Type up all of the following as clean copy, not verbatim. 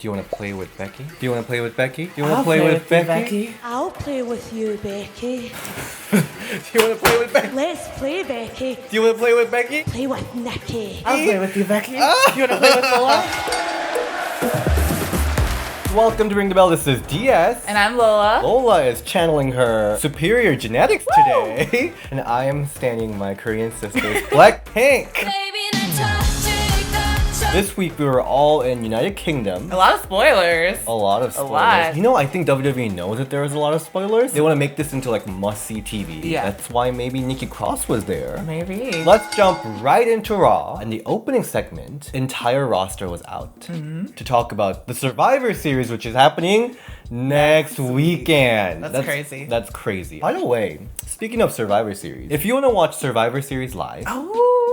Do you want to play with Becky? Do you want to play with Becky? Do you want to play with Becky? I'll play with you, Becky. Do you want to play with Becky? Let's play, Becky. Do you want to play with Becky? Play with Nikki. I'll play with you, Becky. You want to play with Lola? Welcome to Ring the Belle. This is DS. And I'm Lola. Lola is channeling her superior genetics today. And I am standing my Korean sisters, Blackpink. This week we were all in United Kingdom. A lot of spoilers. A lot of spoilers. lot. You know, I think WWE knows that there was a lot of spoilers. They want to make this into like must-see TV. Yeah. That's why maybe Nikki Cross was there. Maybe. Let's jump right into Raw. In the opening segment, entire roster was out to talk about the Survivor Series, which is happening next weekend. That's crazy. That's crazy. By the way, speaking of Survivor Series, if you want to watch Survivor Series live,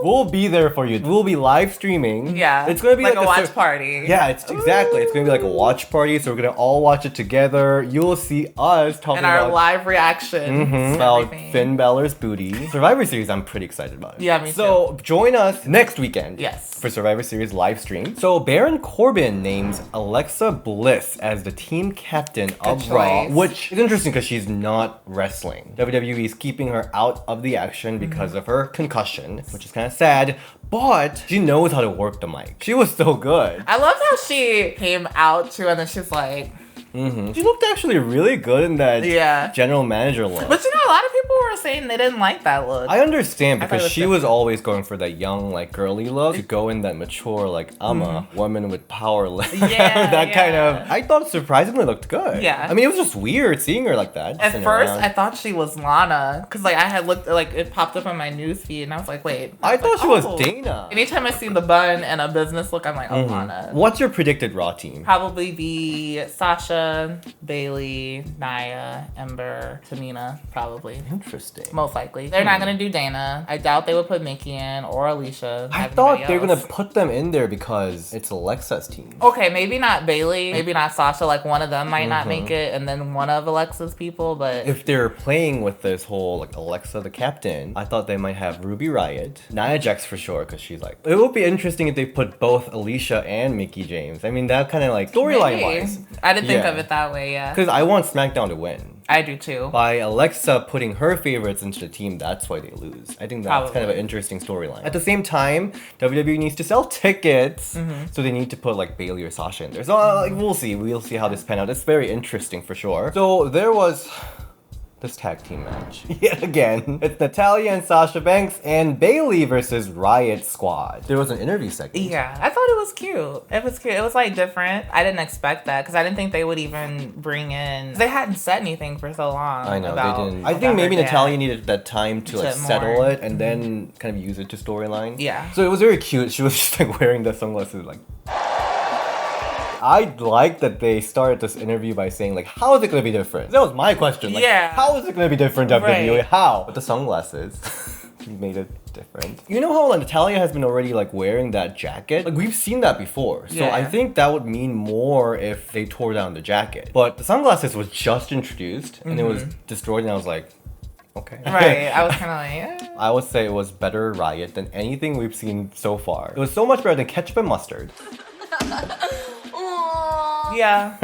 we'll be there for you. We'll be live streaming. Yeah. It's gonna be like a watch party. Yeah, it's exactly. It's gonna be like a watch party, so we're gonna all watch it together. You'll see us talking And our about live reaction. about Finn Balor's booty. Survivor Series, I'm pretty excited about it. Yeah, me So join us next weekend. Yes. For Survivor Series live stream. So Baron Corbin names Alexa Bliss as the team captain of Raw, which is interesting because she's not wrestling. WWE is keeping her out of the action because of her concussion, which is kind of sad. But she knows how to work the mic. She was so good. I loved how she came out too, and then she's like, She looked actually really good in that general manager look. But you know, a lot of people were saying they didn't like that look. I understand I thought because it was she was always going for that young, like girly look. To go in that mature, like I'm a woman with power. That kind of. I thought it surprisingly looked good. Yeah. I mean, it was just weird seeing her like that. At sitting first, around. I thought she was Lana, because like I had looked, like it popped up on my newsfeed, and I was like, wait. I thought she was oh. Dana. Anytime I see the bun and a business look, I'm like, oh, Lana. What's your predicted Raw team? Probably be Sasha, Bayley, Nia, Ember, Tamina, probably. Interesting. Most likely. They're not gonna do Dana. I doubt they would put Mickey in or Alicia. I thought they were else. gonna put them in there because it's Alexa's team. Okay, maybe not Bayley, maybe not Sasha. Like one of them might not make it, and then one of Alexa's people. But If they're playing with this whole like Alexa the captain, I thought they might have Ruby Riott, Nia Jax for sure, because she's like. It would be interesting if they put both Alicia and Mickie James. I mean, that kind of like storyline wise. I didn't think of it that way. Yeah, Because I want SmackDown to win. I do too. By Alexa putting her favorites into the team, that's why they lose. I think that's kind of an interesting storyline. At the same time, WWE needs to sell tickets, so they need to put like Bayley or Sasha in there. So like, we'll see. We'll see how this pans out. It's very interesting for sure. So there was this tag team match. Yet again. It's Natalya and Sasha Banks and Bayley versus Riott Squad. There was an interview segment. Yeah, I thought it was cute. It was cute. It was like different. I didn't expect that because I didn't think they would even bring in. They hadn't said anything for so long. I know about, they didn't. I think maybe Natalya needed that time to like To settle more. it and then kind of use it to storyline. Yeah. So it was very cute. She was just like wearing the sunglasses like. I like that they started this interview by saying like, how is it gonna be different? That was my question. Like, how is it gonna be different, WWE? Right. How? With the sunglasses. Made it different. You know how like, Natalya has been already like wearing that jacket? Like we've seen that before. So I think that would mean more if they tore down the jacket. But the sunglasses was just introduced and it was destroyed and I was like, okay. Right. I was kind of like, I would say it was better Riott than anything we've seen so far. It was so much better than ketchup and mustard. yeah.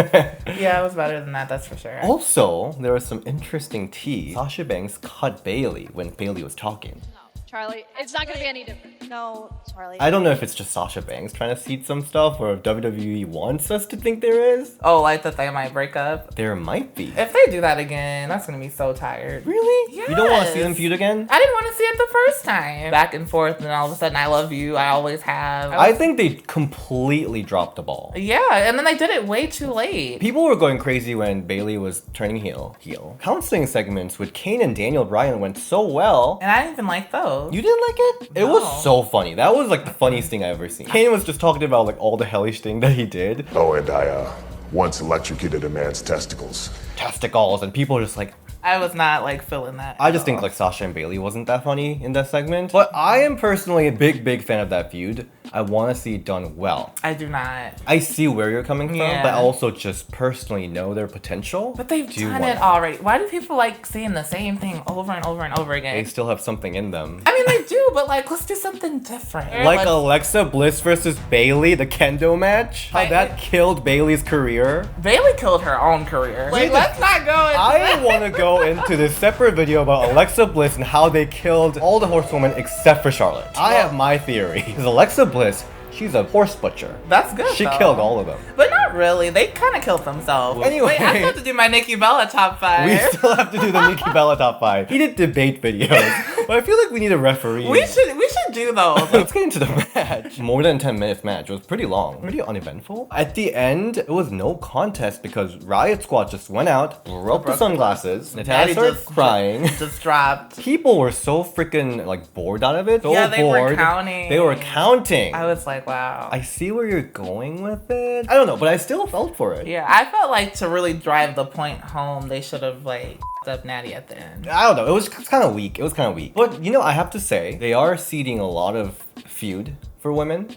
Yeah, it was better than that, that's for sure. Also, there was some interesting tea. Sasha Banks cut Bayley when Bayley was talking. Charlie, it's not gonna be any different. No, Charlie. I don't know if it's just Sasha Banks trying to seed some stuff or if WWE wants us to think there is. Oh, like that they might break up? There might be. If they do that again, that's gonna be so tired. Really? Yes. You don't want to see them feud again? I didn't want to see it the first time. Back and forth, and all of a sudden, I love you. I always have. I think they completely dropped the ball. Yeah, and then they did it way too late. People were going crazy when Bayley was turning heel. Counseling segments with Kane and Daniel Bryan went so well. And I didn't even like those. You didn't like it? It No. was so funny. That was like the funniest thing I ever seen. Kane was just talking about like all the hellish thing that he did. Oh, and I once electrocuted a man's testicles. Testicles, and people were just like, I was not like feeling that. I just think like Sasha and Bayley wasn't that funny in that segment. But I am personally a big fan of that feud. I want to see it done well. I do not. I see where you're coming from, Yeah. but I also just personally know their potential. But they've done it already. Why do people like seeing the same thing over and over and over again? They still have something in them. I mean, they do, but like, let's do something different. Like Alexa Bliss versus Bayley, the kendo match. How that killed Bayley's career. Bayley killed her own career. Like, let's not go into I want to go into this separate video about Alexa Bliss and how they killed all the horsewomen except for Charlotte. I have my theory. Because Alexa Bliss, she's a horse butcher. That's good. She though. killed all of them. But not really. They kind of killed themselves. Anyway. Wait, I still have to do my Nikki Bella top 5. We still have to do the Nikki Bella top 5. He did debate videos, but I feel like we need a referee. We should do those. Let's get into the match. More than 10 minutes match. It was pretty long. Pretty uneventful. At the end, it was no contest because Riott Squad just went out, broke the sunglasses. Natalya started crying. Just dropped. People were so freaking like bored out of it. So Yeah, they bored. were counting. They were counting. I was like, wow. I see where you're going with it. I don't know, but I still felt for it. Yeah, I felt like to really drive the point home, they should have like up Natty at the end. I don't know. It was kind of weak. But you know, I have to say they are seeding a lot of feud for women,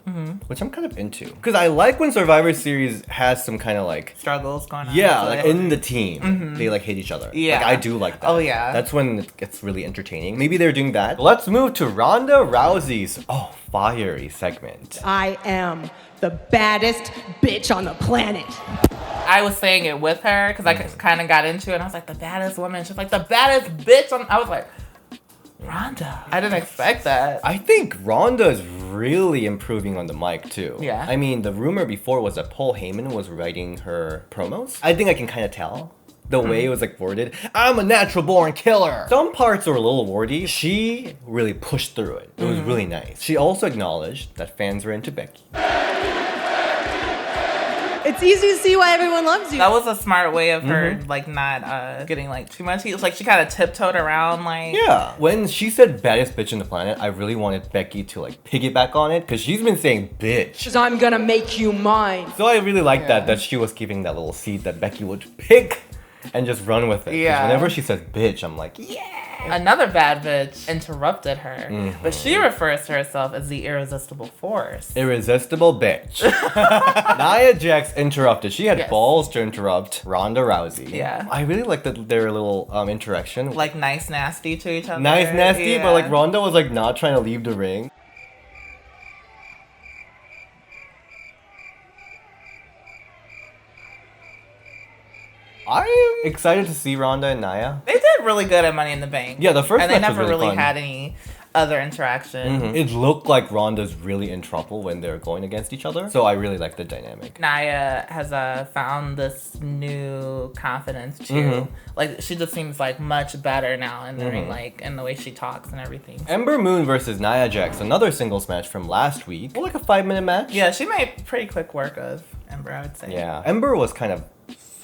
which I'm kind of into. Because I like when Survivor Series has some kind of like Struggles going on. yeah, like in the team, they like hate each other. Yeah. Like, I do like that. Oh, yeah. That's when it gets really entertaining. Maybe they're doing that. Let's move to Ronda Rousey's fiery segment. I am the baddest bitch on the planet. I was saying it with her because I kind of got into it and I was like, the baddest woman. She's like, the baddest bitch on. I was like, Ronda. I didn't expect that. I think Ronda is really improving on the mic too. Yeah. I mean, the rumor before was that Paul Heyman was writing her promos. I think I can kind of tell. The way it was like worded, I'm a natural born killer. Some parts were a little wordy. She really pushed through it. It was really nice. She also acknowledged that fans were into Becky. It's easy to see why everyone loves you. That was a smart way of her, like, not getting, like, too much heat. Like, she kind of tiptoed around, like... Yeah. When she said baddest bitch in the planet, I really wanted Becky to, like, piggyback on it, because she's been saying bitch. Cause I'm gonna make you mine. So I really liked that she was giving that little seed that Becky would pick and just run with it. 'Cause Yeah. whenever she says bitch, I'm like, yeah. Another bad bitch interrupted her, but she refers to herself as the irresistible force. Irresistible bitch. Nia Jax interrupted. She had balls to interrupt Ronda Rousey. Yeah. I really liked their little interaction. Like, nice nasty to each other. Nice nasty, Yeah. but like Ronda was like not trying to leave the ring. I'm excited to see Ronda and Nia. They did really good at Money in the Bank. Yeah, the first and they match was never really fun. had any other interaction. It looked like Ronda's really in trouble when they're going against each other. So I really like the dynamic. Nia has found this new confidence too. Like, she just seems like much better now in the ring, like in the way she talks and everything. Ember Moon versus Nia Jax, another singles match from last week. Like a 5-minute match. Yeah, she made pretty quick work of Ember, I would say. Yeah. Ember was kind of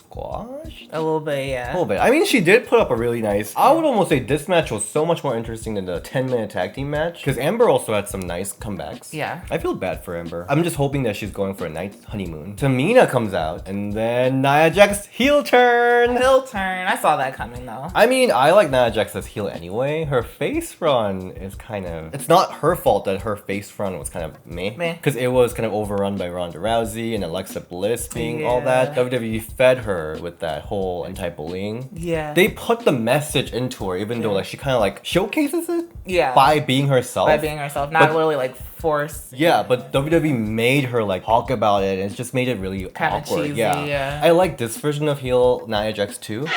squashed. A little bit, yeah. A little bit. I mean, she did put up a really nice... I would almost say this match was so much more interesting than the 10-minute tag team match. Because Ember also had some nice comebacks. Yeah. I feel bad for Ember. I'm just hoping that she's going for a nice honeymoon. Tamina comes out. And then Nia Jax heel turn. Heel turn. I saw that coming, though. I mean, I like Nia Jax as heel anyway. Her face run is kind of... It's not her fault that her face run was kind of meh. Because it was kind of overrun by Ronda Rousey and Alexa Bliss being all that. WWE fed her with that whole anti-bullying. Yeah. They put the message into her, even though like she kind of like showcases it. Yeah. By being herself. By being herself, not really like forced. Yeah, but WWE made her like talk about it, and it just made it really Kinda awkward. cheesy, yeah. yeah. I like this version of heel Nia Jax too.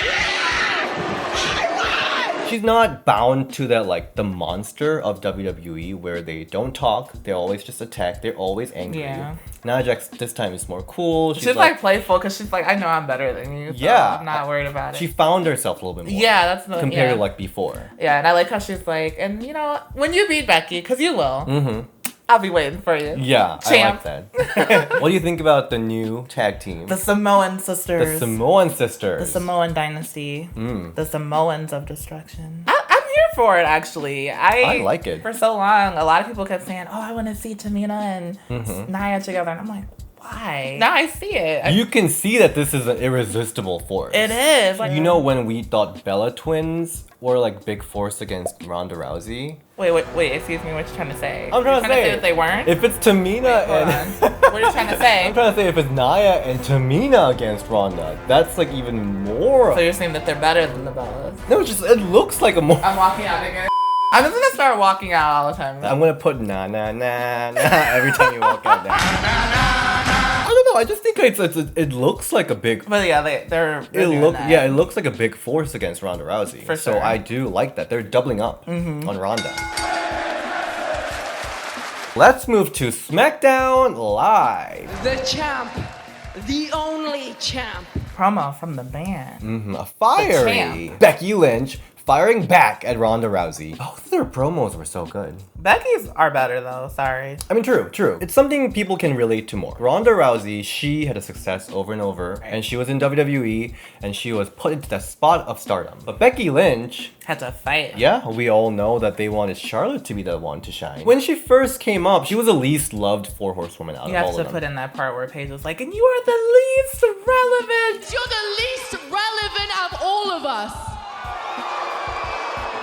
She's not bound to that like the monster of WWE where they don't talk, they always just attack, they're always angry. Yeah. Nia Jax this time is more cool. She's like playful because she's like, I know I'm better than you. So Yeah. I'm not worried about it. She found herself a little bit more. Yeah, that's the compared to like before. Yeah, and I like how she's like, and you know, when you beat Becky, because you will, I'll be waiting for you. Yeah, Champ. I like that. What do you think about the new tag team? The Samoan sisters. The Samoan sisters. The Samoan dynasty. The Samoans of destruction. I'm here for it, actually. I like it. For so long, a lot of people kept saying, oh, I want to see Tamina and Nia together. And I'm like, Why? Now I see it. You can see that this is an irresistible force. It is. Like, you know when we thought Bella twins were like big force against Ronda Rousey? Wait, excuse me, what you trying to say? I'm trying to say that they weren't? If it's Tamina and... What are you trying to say? I'm trying to say if it's Nia and Tamina against Ronda, that's like even more... So you're saying that they're better than the Bellas? No, it looks like a more... I'm walking out again. I'm just gonna start walking out all the time. I'm gonna put na na na na every time you walk out. I don't know. I just think it looks like a big. But yeah, they're doing that. Yeah, it looks like a big force against Ronda Rousey. For so sure. I do like that. They're doubling up on Ronda. Let's move to SmackDown Live. The champ. The only champ. Promo from the band. A fiery champ. Becky Lynch firing back at Ronda Rousey. Both of their promos were so good. Becky's are better though, sorry. I mean, true. It's something people can relate to more. Ronda Rousey, she had a success over and over, and she was in WWE, and she was put into that spot of stardom. But Becky Lynch... Had to fight. Yeah, we all know that they wanted Charlotte to be the one to shine. When she first came up, she was the least loved 4 horsewomen out of all of them. You have to put in that part where Paige was like, and you are the least relevant. You're the least relevant of all of us.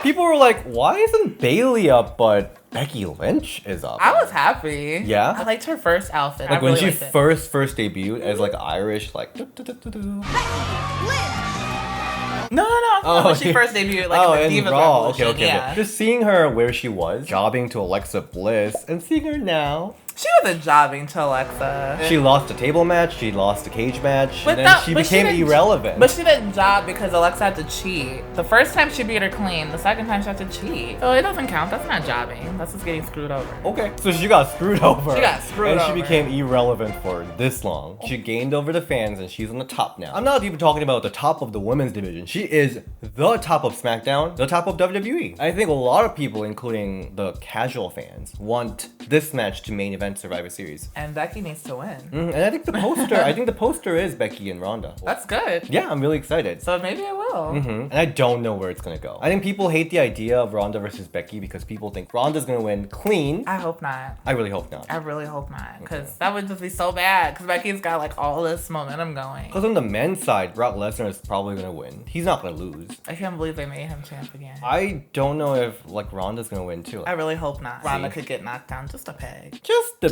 People were like, why isn't Bayley up, but Becky Lynch is up? I was happy. Yeah? I liked her first outfit. Like I when really she liked it. first debuted as like Irish, like... No. When she first debuted, like in the Divas Raw. Revolution. Okay. Yeah. Just seeing her where she was, jobbing to Alexa Bliss, and seeing her now. She wasn't jobbing to Alexa. She lost a table match, she lost a cage match, But and then she but became didn't- irrelevant. But she didn't job because Alexa had to cheat. The first time she beat her clean, the second time she had to cheat. So it doesn't count. That's not jobbing. That's just getting screwed over. Okay, so she got screwed over. She got screwed and over. she became irrelevant for this long. She gained over the fans, and she's on the top now. I'm not even talking about the top of the women's division. She is the top of SmackDown, the top of WWE. I think a lot of people, including the casual fans, want this match to main event Survivor Series. And Becky needs to win. And I think the poster is Becky and Ronda. That's good. Yeah, I'm really excited. So maybe I will. And I don't know where it's gonna go. I think people hate the idea of Ronda versus Becky because people think Ronda's gonna win clean. I hope not. I really hope not. I really hope not. Because that would just be so bad. Because Becky's got like all this momentum going. Because on the men's side, Brock Lesnar is probably gonna win. He's not gonna lose. I can't believe they made him champ again. I don't know if like Ronda's gonna win too. I really hope not. Ronda could get knocked down just a peg. But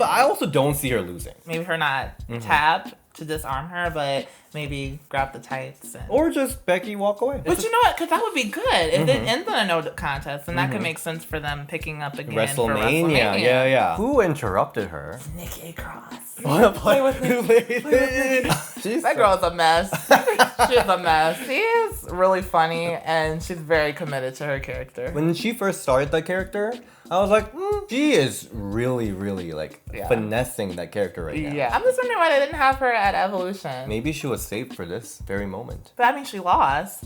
I also don't see her losing. Maybe her not tap to disarm her, but maybe grab the tights. Or just Becky walk away. But you know what? Because that would be good. If it ends in a no contest, then that could make sense for them picking up again for WrestleMania. Yeah. Who interrupted her? Nikki Cross. Play with me. That girl's a mess. She's a mess. She is really funny, and she's very committed to her character. When she first started that character, I was like, she is really, really like finessing that character right now. Yeah. I'm just wondering why they didn't have her at Evolution. Maybe she was saved for this very moment. But I mean, she lost.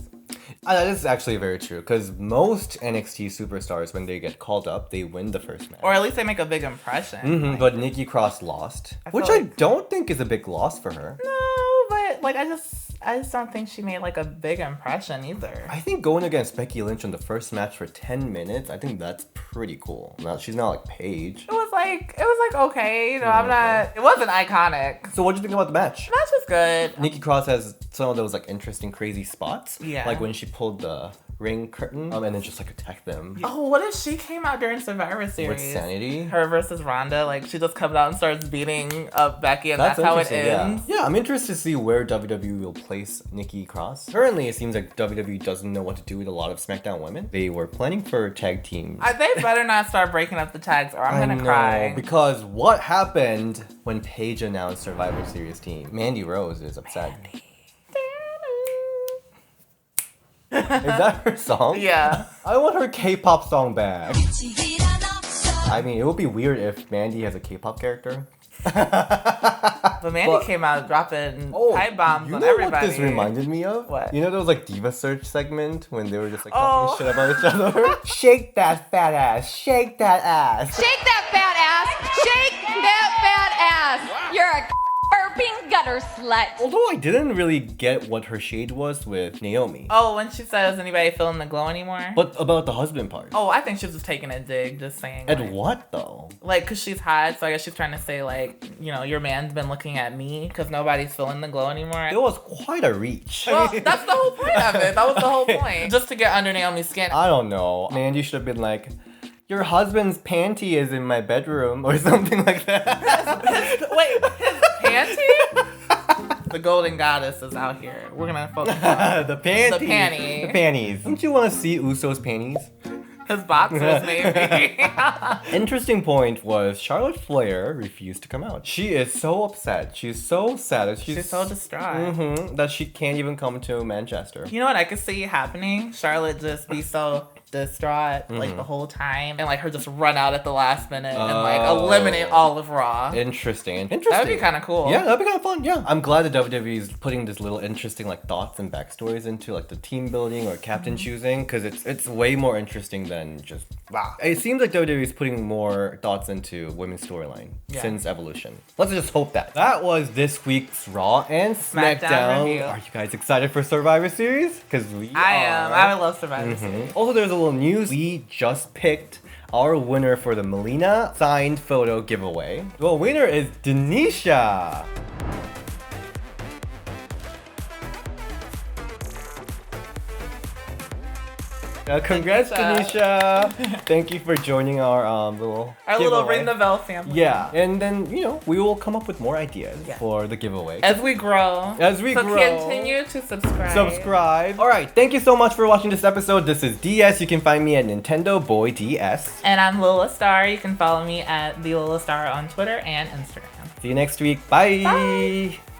That is actually very true, because most NXT superstars, when they get called up, they win the first match. Or at least they make a big impression. But Nikki Cross lost, which I I don't think is a big loss for her. No, but like I just don't think she made like a big impression either. I think going against Becky Lynch in the first match for 10 minutes, I think that's pretty cool. Now, she's not like Paige. It was like okay, you know, it wasn't iconic. So what do you think about the match? The match was good. Nikki Cross has some of those like interesting, crazy spots. Yeah. Like when she pulled the ring curtain and then just like attacked them. Oh, what if she came out during Survivor Series? With Sanity? Her versus Ronda, like she just comes out and starts beating up Becky, and that's how it ends. Yeah, I'm interested to see where WWE will place Nikki Cross. Currently, it seems like WWE doesn't know what to do with a lot of SmackDown women. They were planning for tag teams. They better not start breaking up the tags, or I'm gonna cry. Because what happened when Paige announced Survivor Series team? Mandy Rose is upset. Is that her song? Yeah. I want her K-pop song back. I mean, it would be weird if Mandy has a K-pop character. But Mandy came out dropping pipe bombs on everybody. You know what this reminded me of? What? You know those like Diva Search segment when they were just like talking shit about each other? Shake that fat ass. Shake that ass. Shake that fat ass. Shake that fat ass. You're a slurping gutter slut. Although I didn't really get what her shade was with Naomi. Oh, when she says, anybody feeling the glow anymore? But about the husband part. Oh, I think she was just taking a dig, just saying. And what though? Like, because she's hot, so I guess she's trying to say, like, you know, your man's been looking at me because nobody's feeling the glow anymore. It was quite a reach. Well, that's the whole point of it. That was the whole point. Just to get under Naomi's skin. I don't know. Mandy should have been like, your husband's panty is in my bedroom or something like that. Wait, his panty? The golden goddess is out here. We're gonna focus on the panties. The panty. The panties. Don't you want to see Uso's panties? His boxers, maybe. Interesting point was Charlotte Flair refused to come out. She is so upset. She's so sad. She's so distraught. That she can't even come to Manchester. You know what I could see happening? Charlotte just be so distraught like the whole time, and like her just run out at the last minute and like eliminate all of Raw. Interesting. That'd be kind of cool. Yeah, that'd be kind of fun. Yeah, I'm glad that WWE is putting this little interesting like thoughts and backstories into like the team building or captain choosing, because it's way more interesting than just wow. It seems like WWE is putting more thoughts into women's storyline since Evolution. Let's just hope that was this week's Raw and SmackDown. review. Are you guys excited for Survivor Series? Because we I am. I love Survivor Series. Also, there's a little news. We just picked our winner for the Melina signed photo giveaway. The winner is Denisha. Congrats, Denisha. Thank you for joining our little Ring the Belle family. Yeah, and then we will come up with more ideas for the giveaway as we grow. So continue to subscribe. All right, thank you so much for watching this episode. This is DS. You can find me at Nintendo Boy DS. And I'm Lila Star. You can follow me at the Lila Star on Twitter and Instagram. See you next week. Bye. Bye.